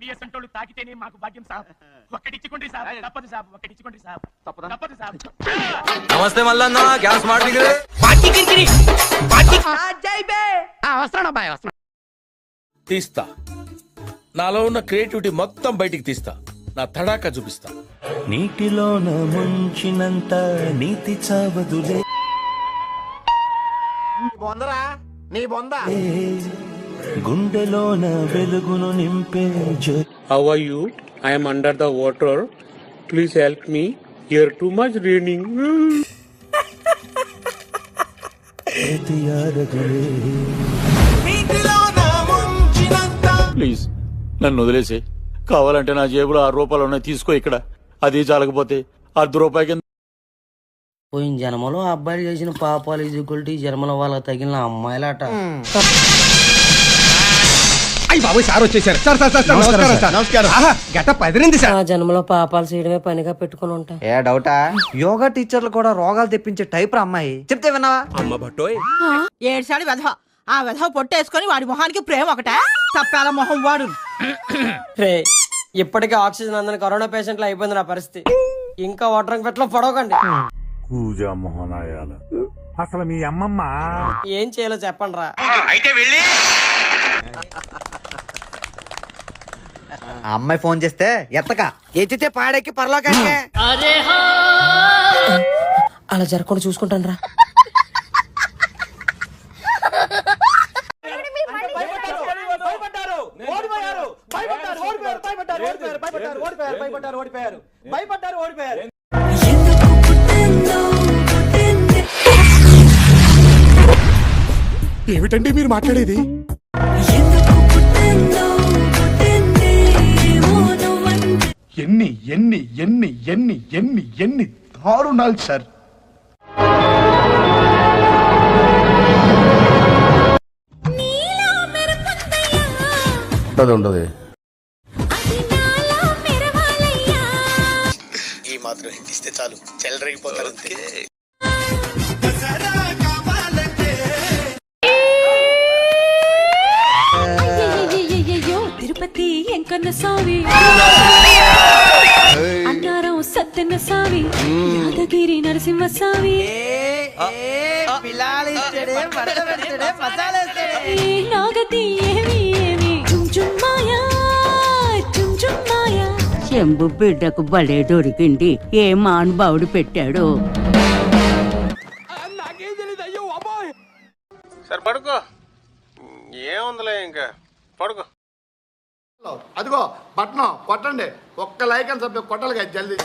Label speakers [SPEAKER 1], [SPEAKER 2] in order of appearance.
[SPEAKER 1] మీ అసంటోళ్ళు తాకితేనే మాకు భాగ్యం సాబ్. ఒక్కటిచ్చుకోండి సాబ్, తప్పదు సాబ్, ఒక్కటిచ్చుకోండి సాబ్, తప్పదు సాబ్.
[SPEAKER 2] నమస్తే మల్లన్న, గ్యాస్ మార్టింగ్
[SPEAKER 3] తీస్తా. నాలో ఉన్న క్రియేటివిటీ మొత్తం బయటికి తీస్తా. నా తడాకా చూపిస్తా.
[SPEAKER 4] నీటిలోన ముంచినంత నీతి చావదులే. గుండెలోన వెలుగును నింపే
[SPEAKER 5] How are you? I am under the water. Please help me. Here too much raining.
[SPEAKER 6] Please నన్ను వదిలేసి, కావాలంటే నా జేబులో 6 రూపాయలు ఉన్నాయి, తీసుకో. ఇక్కడ అది చాలకపోతే 1/2 రూపాయి కింద.
[SPEAKER 7] పోయిన జన్మలో అబ్బాయిలు చేసిన పాపాలు ఈక్వల్టీ జన్మలో వాళ్ళకి తగిలిన అమ్మాయిలాట. ఆ జన్మలో పాపాలు చేయడమే పనిగా పెట్టుకుని ఉంటా.
[SPEAKER 2] ఏ డౌటా? యోగా టీచర్లు కూడా రోగాలు తెప్పించే టైప్ రా అమ్మాయి. చెప్తే విన్నావా?
[SPEAKER 3] అమ్మ భట్టోయ్,
[SPEAKER 8] ఏడ్చాడు వెధవ. ఆ వెధవ పొట్టేసుకొని వాడి మొహానికి ప్రేమ ఒకట తప్పాల మొహం వాడు.
[SPEAKER 7] రే, ఇప్పటికే ఆక్సిజన్ అందని కరోనా పేషెంట్లు అయిపోయింది నా పరిస్థితి. ఇంకా వాటర్ పెట్లో పడవకండి.
[SPEAKER 9] అసలు మీ అమ్మమ్మ
[SPEAKER 7] ఏం చేయాలో చెప్పండి రా.
[SPEAKER 1] అయితే వెళ్ళి
[SPEAKER 2] ఆ అమ్మాయి ఫోన్ చేస్తే ఎత్తక, ఎత్తితే పాడెక్కి పరలోకానికే.
[SPEAKER 7] అలా జరగకుండా చూసుకుంటాను రా.
[SPEAKER 9] ఏమిటండి మీరు మాట్లాడేది? ఎన్ని ఎన్ని ఎన్ని ఎన్ని ఎన్ని ఎన్ని దారుణాలు సార్.
[SPEAKER 6] ఉండదు.
[SPEAKER 4] ఈ మాత్రం హింటిస్తే చాలు, చెల్లరగిపోతారు అంతే.
[SPEAKER 10] తిరుపతి ఎంకన్న స్వామి, అన్నారం సత్యన్న స్వామి, యాదగిరి నరసింహ స్వామి, నాగతి ఏమి ఏమి చుంచుమ్మాయా చుంచుమ్మాయా.
[SPEAKER 8] చెంబు బిడ్డకు బలే దొరికింది. ఏ మానుభావుడు పెట్టాడు.
[SPEAKER 5] సరే పడుకో, ఏముందిలే ఇంకా పడుకో.
[SPEAKER 9] అదిగో బట్నం కొట్టండి. ఒక్క లైక్ అని సభ్య కొట్టాలి కదా జల్దీ.